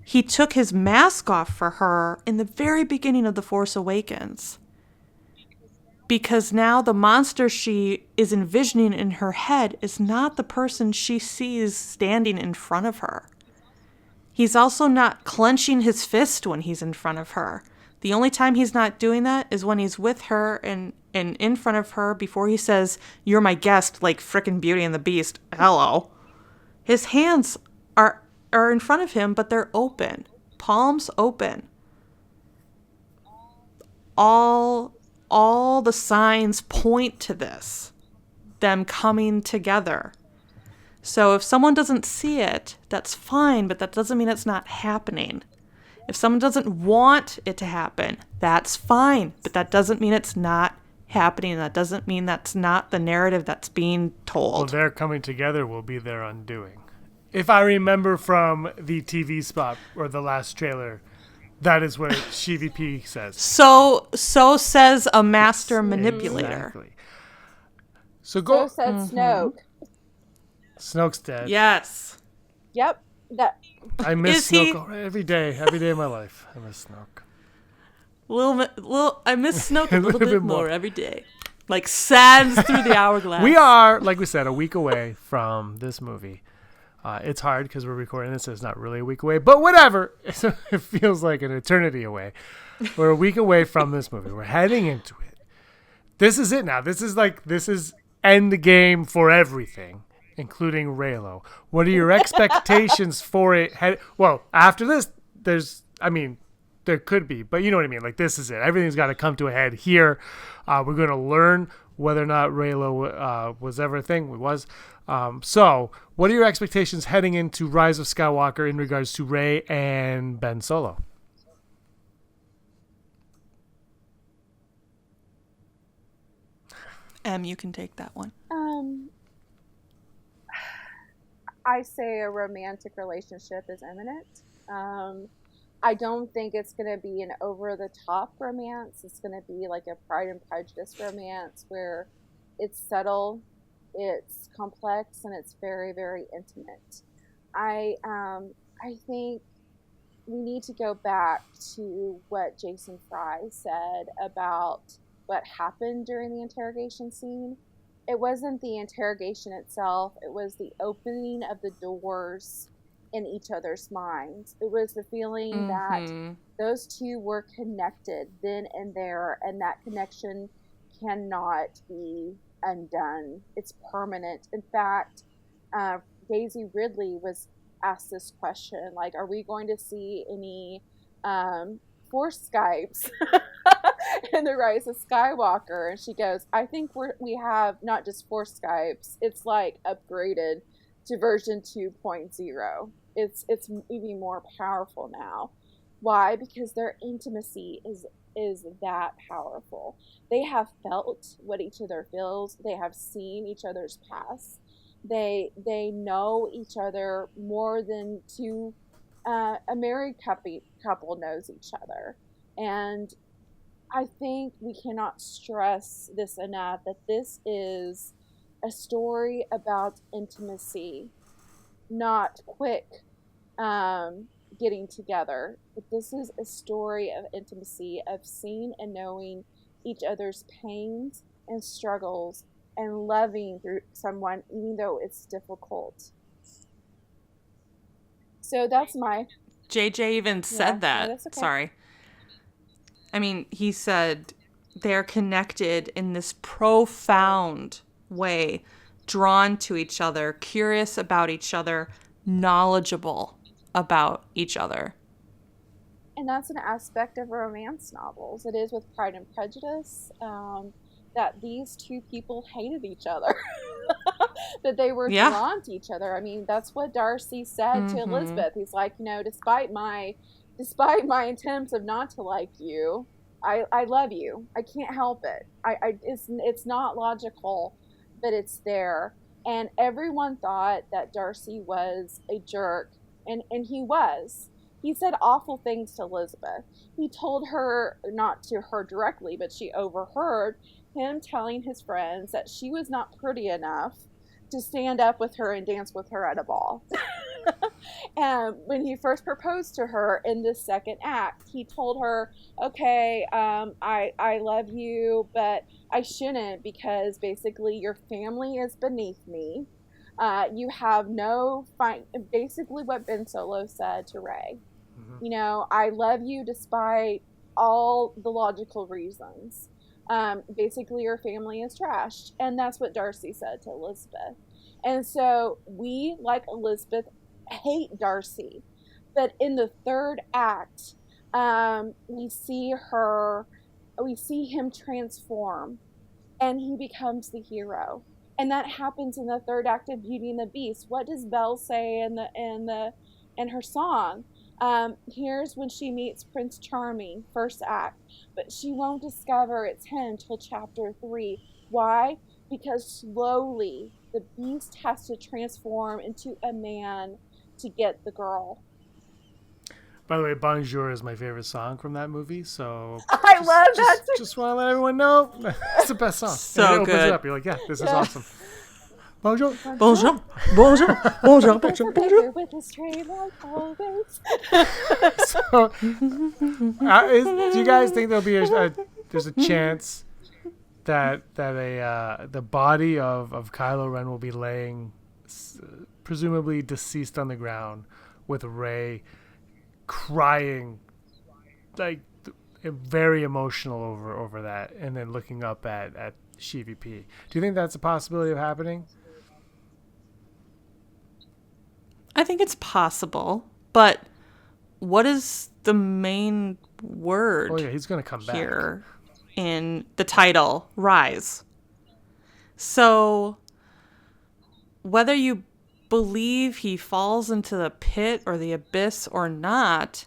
he took his mask off for her in the very beginning of The Force Awakens. Because now the monster she is envisioning in her head is not the person she sees standing in front of her. He's also not clenching his fist when he's in front of her. The only time he's not doing that is when he's with her and in front of her before he says, "You're my guest," like frickin' Beauty and the Beast. Hello. His hands are in front of him, but they're open. Palms open. All the signs point to this. Them coming together. So if someone doesn't see it, that's fine, but that doesn't mean it's not happening. If someone doesn't want it to happen, that's fine, but that doesn't mean it's not happening. That doesn't mean that's not the narrative that's being told. Well, their coming together will be their undoing. If I remember from the TV spot or the last trailer, That is what CVP says. So says a master manipulator. Exactly. So said Snoke. Snoke's dead. Yes. Yep. I miss Snoke every day of my life. I miss Snoke. I miss Snoke a little bit more every day. Like sands through the hourglass. We are, like we said, a week away from this movie. It's hard because we're recording this, so it's not really a week away, but whatever. It feels like an eternity away. We're a week away from this movie. We're heading into it. This is it now. This is end the game for everything, including Reylo. What are your expectations for it? Well, after this, there could be, but you know what I mean. Like, this is it. Everything's got to come to a head here. We're going to learn whether or not Reylo was ever a thing. It was. So, what are your expectations heading into Rise of Skywalker in regards to Rey and Ben Solo? You can take that one. I say a romantic relationship is imminent. I don't think it's going to be an over-the-top romance. It's going to be like a Pride and Prejudice romance where it's subtle, it's complex, and it's very, very intimate. I think we need to go back to what Jason Fry said about what happened during the interrogation scene. It wasn't the interrogation itself. It was the opening of the doors in each other's minds. It was the feeling that those two were connected then and there, and that connection cannot be undone. It's permanent. In fact, Daisy Ridley was asked this question, like, are we going to see any Force Skypes in the Rise of Skywalker? And she goes, I think we have not just Force Skypes, it's like upgraded to version 2.0. It's even more powerful now. Why? Because their intimacy is that powerful. They have felt what each other feels. They have seen each other's past. They know each other more than a married couple knows each other. And I think we cannot stress this enough, that this is a story about intimacy, not quick getting together. But this is a story of intimacy, of seeing and knowing each other's pains and struggles and loving through someone even though it's difficult. So that's my... JJ even said that. No, that's okay. Sorry. I mean, he said they're connected in this profound way, drawn to each other, curious about each other, knowledgeable about each other. And that's an aspect of romance novels. It is with Pride and Prejudice, that these two people hated each other, that they were drawn to each other. I mean, that's what Darcy said to Elizabeth. He's like, despite my attempts of not to like you, I love you. I can't help it. It's not logical, but it's there. And everyone thought that Darcy was a jerk, and he was. He said awful things to Elizabeth. He told her, not to her directly, but she overheard him telling his friends that she was not pretty enough to stand up with her and dance with her at a ball. And when he first proposed to her in the second act, he told her, okay, I love you, but I shouldn't, because basically your family is beneath me. You have no fight. Basically what Ben Solo said to Rey. I love you despite all the logical reasons. Basically your family is trashed. And that's what Darcy said to Elizabeth. And so we, like Elizabeth, hate Darcy. But in the third act, we see him transform, and he becomes the hero. And that happens in the third act of Beauty and the Beast. What does Belle say in her song? Here's when she meets Prince Charming, first act, but she won't discover it's him till chapter 3. Why? Because slowly the beast has to transform into a man to get the girl. By the way, Bonjour is my favorite song from that movie. So I love that. Just want to let everyone know it's the best song. So and it opens good. it up. You're like, yeah, this is awesome. Bonjour. Bonjour. Bonjour. Bonjour. Bonjour. Bonjour. With his train like always. So, do you guys think there'll be there's a chance that the body of Kylo Ren will be laying, presumably deceased on the ground, with Rey crying, like very emotional over that, and then looking up at Shivi P? Do you think that's a possibility of happening? I think it's possible, but what is the main word? Oh yeah, he's gonna come back here in the title, Rise. So whether you believe he falls into the pit or the abyss or not,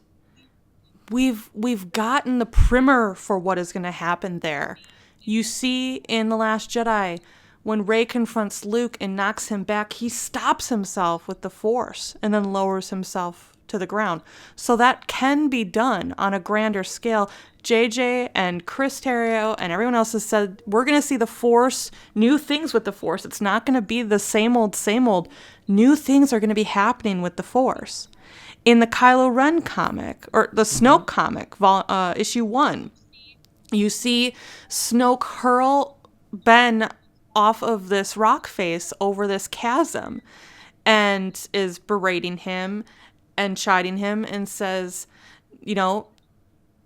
we've gotten the primer for what is going to happen there. You see in The Last Jedi, when Rey confronts Luke and knocks him back, he stops himself with the Force and then lowers himself to the ground. So that can be done on a grander scale. JJ and Chris Terrio and everyone else has said, we're going to see the Force, new things with the Force. It's not going to be the same old. New things are going to be happening with the Force. In the Kylo Ren comic, or the Snoke comic, issue 1, you see Snoke hurl Ben off of this rock face over this chasm and is berating him and chiding him and says,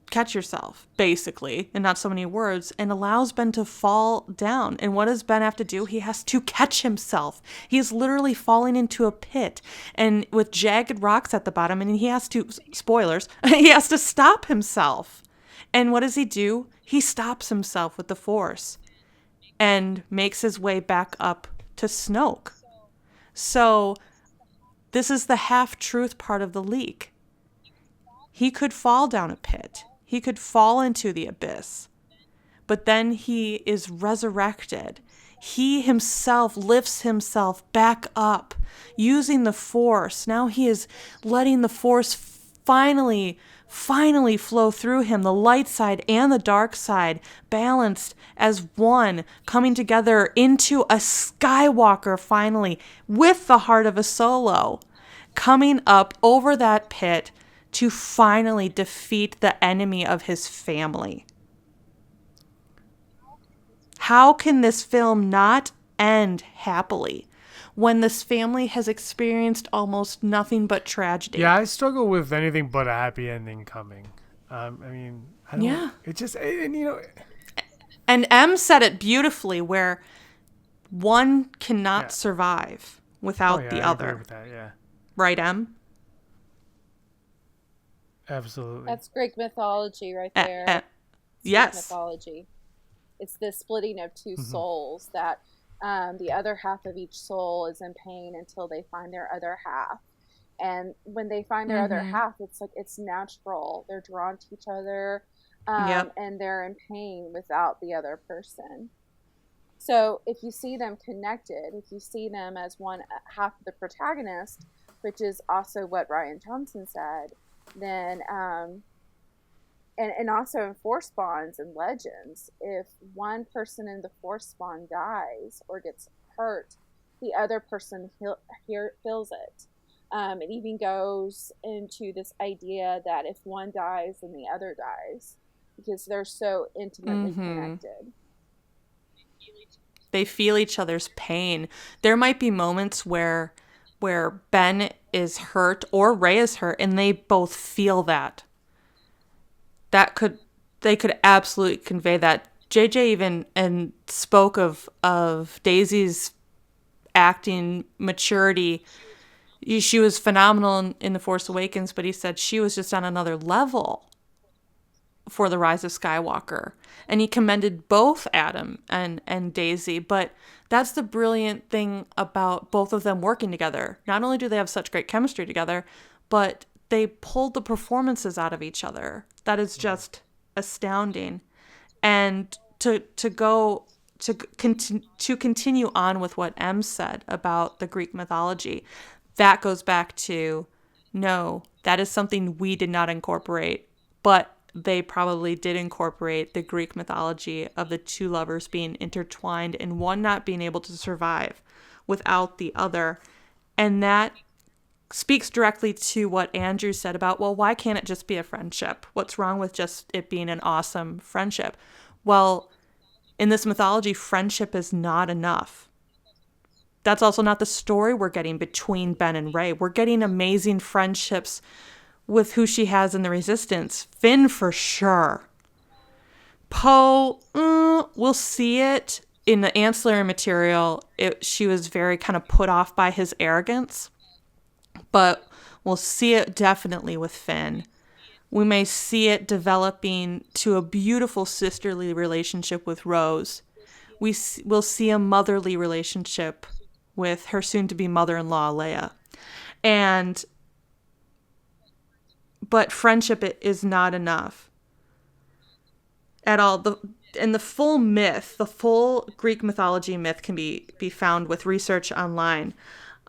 catch yourself, basically, in not so many words, and allows Ben to fall down. And what does Ben have to do? He has to catch himself. He is literally falling into a pit and with jagged rocks at the bottom, and he has to, spoilers, he has to stop himself. And what does he do? He stops himself with the Force and makes his way back up to Snoke. So this is the half-truth part of the leak. He could fall down a pit. He could fall into the abyss. But then he is resurrected. He himself lifts himself back up using the Force. Now he is letting the Force finally flow through him, the light side and the dark side, balanced as one, coming together into a Skywalker finally, with the heart of a Solo, coming up over that pit to finally defeat the enemy of his family. How can this film not end happily when this family has experienced almost nothing but tragedy? Yeah, I struggle with anything but a happy ending coming. I don't. Yeah. It just, And M said it beautifully, where one cannot survive without the I other. agree with that, yeah. Right, M? Absolutely. That's Greek mythology right there. Yes. Greek mythology. It's the splitting of two souls that the other half of each soul is in pain until they find their other half. And when they find their other half, it's like it's natural. They're drawn to each other, and they're in pain without the other person. So if you see them connected, if you see them as one half of the protagonist, which is also what Rian Johnson said, then and also in Force bonds and Legends, if one person in the Force bond dies or gets hurt, the other person feels it. It even goes into this idea that if one dies, then the other dies, because they're so intimately connected. They feel each other's pain. There might be moments where Ben is hurt or Rey is hurt, and they both feel that. They could absolutely convey that. JJ even spoke of Daisy's acting maturity. She was phenomenal in The Force Awakens, but he said she was just on another level for The Rise of Skywalker. And he commended both Adam and Daisy. But that's the brilliant thing about both of them working together. Not only do they have such great chemistry together, but they pulled the performances out of each other. That is just astounding. And to continue on with what Em said about the Greek mythology, that goes back to No, that is something we did not incorporate, but they probably did incorporate the Greek mythology of the two lovers being intertwined and one not being able to survive without the other. And that speaks directly to what Andrew said about, well, why can't it just be a friendship? What's wrong with just it being an awesome friendship? Well, in this mythology, friendship is not enough. That's also not the story we're getting between Ben and Rey. We're getting amazing friendships with who she has in the Resistance. Finn, for sure. Poe, we'll see it in the ancillary material. She was very kind of put off by his arrogance, but we'll see it definitely with Finn. We may see it developing to a beautiful sisterly relationship with Rose. We'll see a motherly relationship with her soon-to-be mother-in-law, Leia. But friendship is not enough at all. The full myth, the full Greek mythology myth can be found with research online.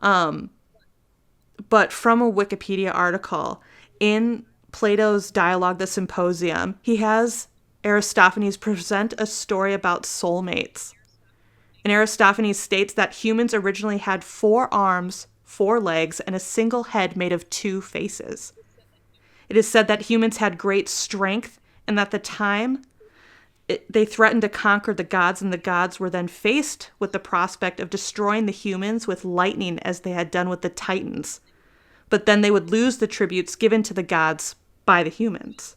But from a Wikipedia article, in Plato's dialogue, The Symposium, he has Aristophanes present a story about soulmates. And Aristophanes states that humans originally had 4 arms, 4 legs, and a single head made of 2 faces. It is said that humans had great strength, and at the time, they threatened to conquer the gods, and the gods were then faced with the prospect of destroying the humans with lightning as they had done with the Titans. But then they would lose the tributes given to the gods by the humans.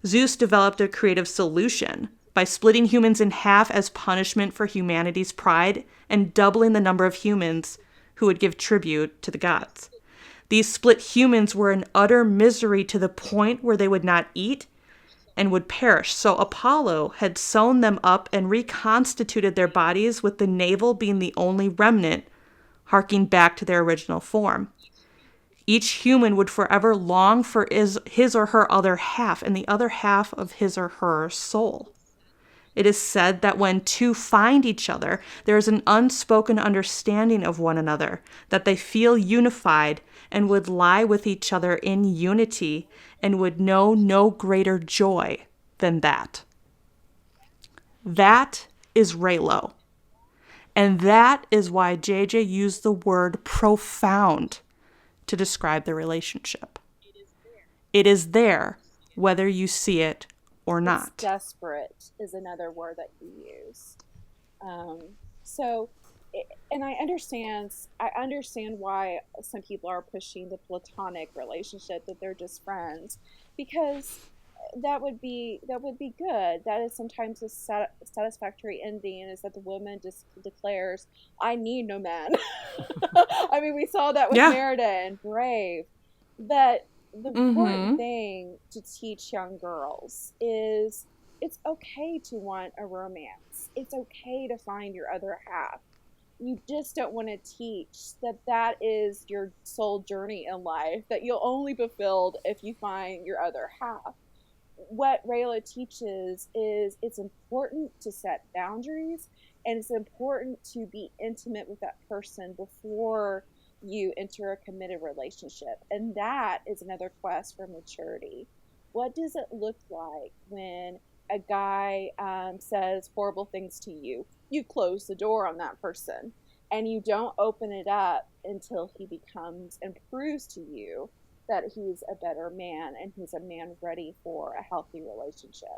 Zeus developed a creative solution by splitting humans in half as punishment for humanity's pride and doubling the number of humans who would give tribute to the gods. These split humans were in utter misery to the point where they would not eat and would perish. So Apollo had sewn them up and reconstituted their bodies, with the navel being the only remnant, harking back to their original form. Each human would forever long for his or her other half, and the other half of his or her soul. It is said that when two find each other, there is an unspoken understanding of one another, that they feel unified and would lie with each other in unity and would know no greater joy than that. That is Reylo. And that is why JJ used the word profound to describe the relationship. It is there, whether you see it or not. It's desperate is another word that he used. And I understand why some people are pushing the platonic relationship, that they're just friends, because that would be good. That is sometimes a satisfactory ending, is that the woman just declares, "I need no man." I mean, we saw that with Merida and Brave. But the important thing to teach young girls is it's okay to want a romance. It's okay to find your other half. You just don't want to teach that is your soul journey in life, that you'll only be fulfilled if you find your other half. What Reylo teaches is it's important to set boundaries, and it's important to be intimate with that person before you enter a committed relationship. And that is another quest for maturity. What does it look like when a guy says horrible things to you? You close the door on that person, and you don't open it up until he becomes and proves to you that he's a better man and he's a man ready for a healthy relationship.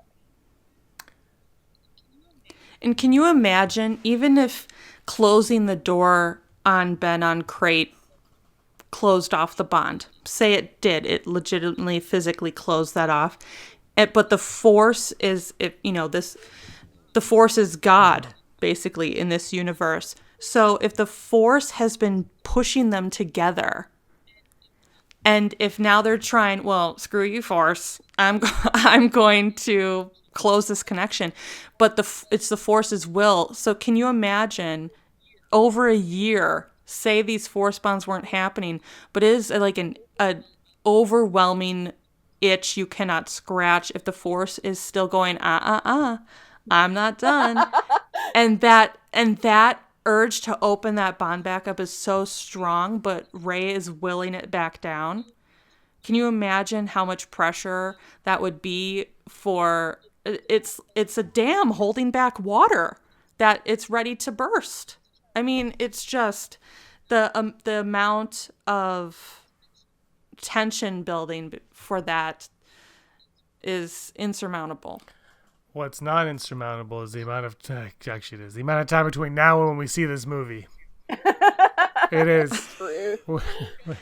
And can you imagine, even if closing the door on Ben on Crate closed off the bond, say it did, it legitimately physically closed that off, but the force is, the force is God, basically, in this universe. So if the force has been pushing them together, and if now they're trying, well, screw you, force, I'm going to close this connection, but it's the force's will. So can you imagine, over a year, say these force bonds weren't happening, but it is like an overwhelming itch you cannot scratch if the force is still going, I'm not done. and that urge to open that bond back up is so strong, but Rey is willing it back down. Can you imagine how much pressure that would be for it's a dam holding back water that it's ready to burst. I mean, it's just the amount of tension building for that is insurmountable. What's not insurmountable is the amount of actually it is the amount of time between now and when we see this movie. It is.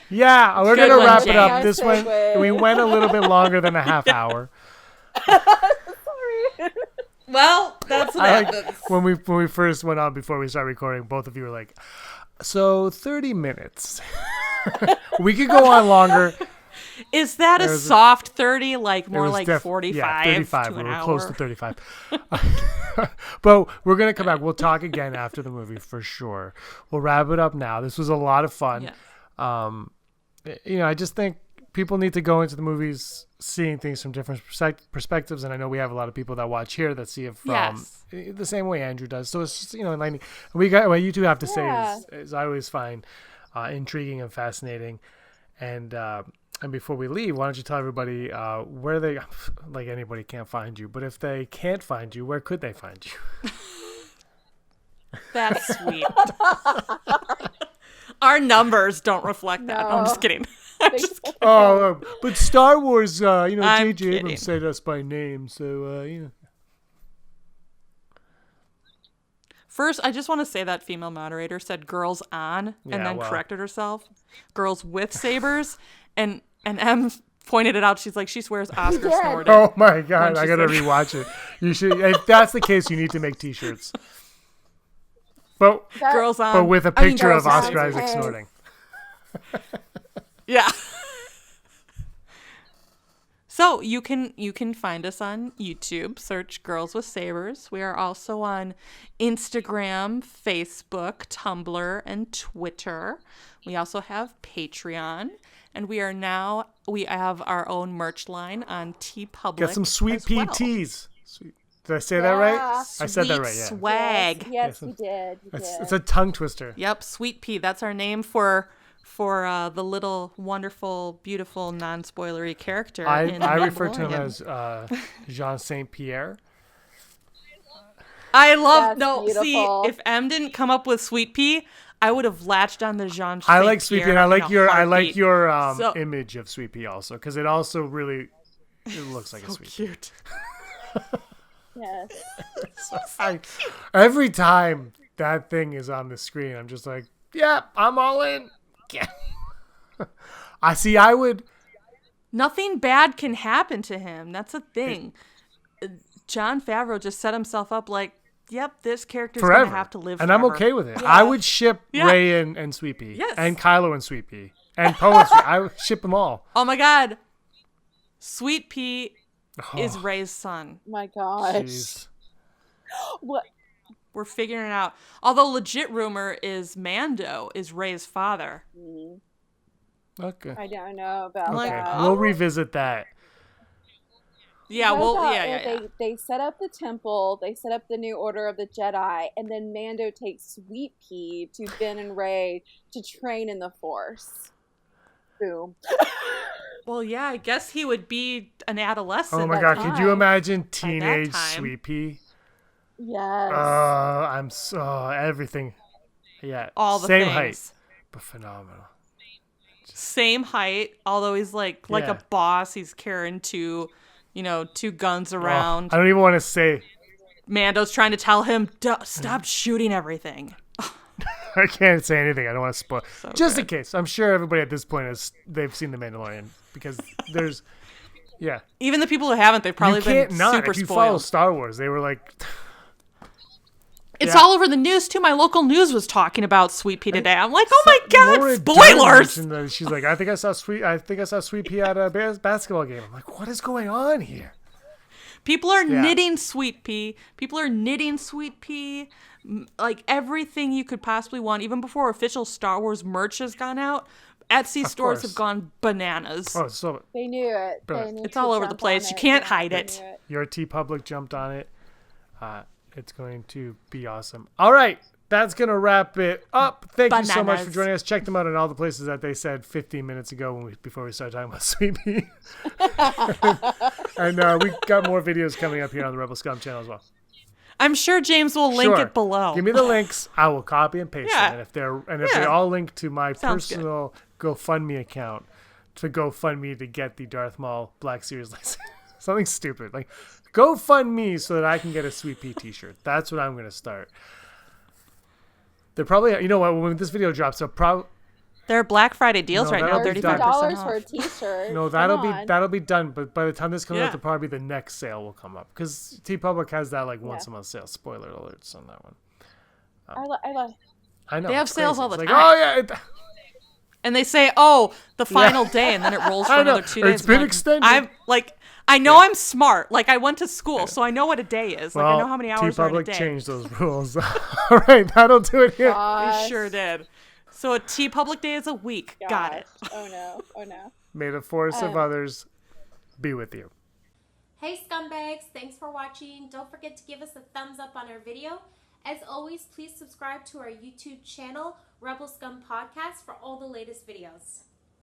Yeah, we're gonna wrap it up. This one we went a little bit longer than a half hour. Sorry. Well, that's what happens. When we first went on before we started recording, both of you were like, "So 30 minutes." We could go on longer. Is that a soft 30? Like more like 45? Yeah, 35. We were close to 35. But we're going to come back. We'll talk again after the movie for sure. We'll wrap it up now. This was a lot of fun. Yeah. I just think people need to go into the movies seeing things from different perspectives. And I know we have a lot of people that watch here that see it from the same way Andrew does. So it's just, enlightening. We got what you two have to say is I always find intriguing and fascinating. And before we leave, why don't you tell everybody where they, like anybody can't find you, but if they can't find you, where could they find you? That's sweet. Our numbers don't reflect that. No, I'm just kidding. Oh, but Star Wars, I'm J.J. Abrams said us by name, so, First, I just want to say that female moderator said girls on and then corrected herself. Girls with sabers. And Em pointed it out. She's like, she swears Oscar snorted. Oh my God. I got to rewatch it. You should, if that's the case, you need to make t-shirts. But girls on. But with a picture of Oscar Isaac snorting. Yeah. So you can find us on YouTube. Search Girls with Sabers. We are also on Instagram, Facebook, Tumblr, and Twitter. We also have Patreon. And we have our own merch line on TeePublic. Get some sweet PTs. Sweet. Did I say that right? I said that right, yeah. Swag. Yes, you did. It's a tongue twister. Yep, Sweet Pea. That's our name for the little, wonderful, beautiful, non-spoilery character. I refer to him as Jean Saint Pierre. I love beautiful. See, if M didn't come up with Sweet Pea, I would have latched on the Jean. I like Sweet Pea, and I like your image of Sweet Pea also, because it also really looks like a Sweet Pea. Cute. Yes. Every time that thing is on the screen, I'm just like, yeah, I'm all in. Yeah. I would. Nothing bad can happen to him. That's a thing. Jon Favreau just set himself up like, yep, this character's going to have to live forever. And I'm okay with it. Yeah. I would ship Rey and Sweet Pea. Yes. And Kylo and Sweet Pea. And Poe and Sweet Pea. I would ship them all. Oh my God. Sweet Pea is Rey's son. My gosh. Jeez. What? We're figuring it out. Although legit rumor is Mando is Rey's father. Okay. I don't know about that. We'll revisit that. Yeah, They set up the temple, they set up the New Order of the Jedi, and then Mando takes Sweet Pea to Ben and Rey to train in the Force. Boom. Well, yeah, I guess he would be an adolescent. Oh my God, could you imagine teenage Sweet Pea? Yes. I'm so everything. Yeah. All the same things. Height, but phenomenal. Same height, although he's like a boss. He's carrying two guns around. I don't even want to say. Mando's trying to tell him, stop shooting everything. I can't say anything. I don't want to spoil. So just in case. I'm sure everybody at this point they've seen The Mandalorian because there's, Even the people who haven't, they've probably been super if you spoiled. follow Star Wars, they were like. It's all over the news too. My local news was talking about Sweet Pea today. I'm like, oh my God, spoilers! She's like, I think I saw Sweet Pea at a basketball game. I'm like, what is going on here? People are knitting Sweet Pea. Like everything you could possibly want, even before official Star Wars merch has gone out. Etsy stores have gone bananas. Oh, so they knew it. It's all over the place. You can't hide it. Your TeePublic jumped on it. It's going to be awesome. All right. that's going to wrap it up. Thank you so much for Bananas. joining us. Check them out in all the places that they said 15 minutes ago before we started talking about Sweet Pea. And we got more videos coming up here on the Rebel Scum channel as well. I'm sure James will link it below. Give me the links. I will copy and paste them. And if they're all linked to my personal GoFundMe account, to GoFundMe to get the Darth Maul Black Series license. Something stupid. Like, GoFundMe so that I can get a Sweet Pea t-shirt. That's what I'm going to start. They're probably, you know what, when this video drops, there are Black Friday deals right now, $35 $30 for a off. t-shirt. No, that'll be done. But by the time this comes out, probably the next sale will come up because TeePublic has that like once a month sale. Spoiler alerts on that one. I know they have sales all the time. time. Oh yeah, and they say, "Oh, the final day," and then it rolls for another 2 days. It's been extended. I'm like, I know I'm smart. Like I went to school, so I know what a day is. Like well, I know how many hours are in a day. TeePublic changed those rules. All right, that'll do it here. They sure did. So a TeePublic day is a week. Gosh. Got it. Oh no. May the force of others be with you. Hey scumbags, thanks for watching. Don't forget to give us a thumbs up on our video. As always, please subscribe to our YouTube channel, Rebel Scum Podcast, for all the latest videos.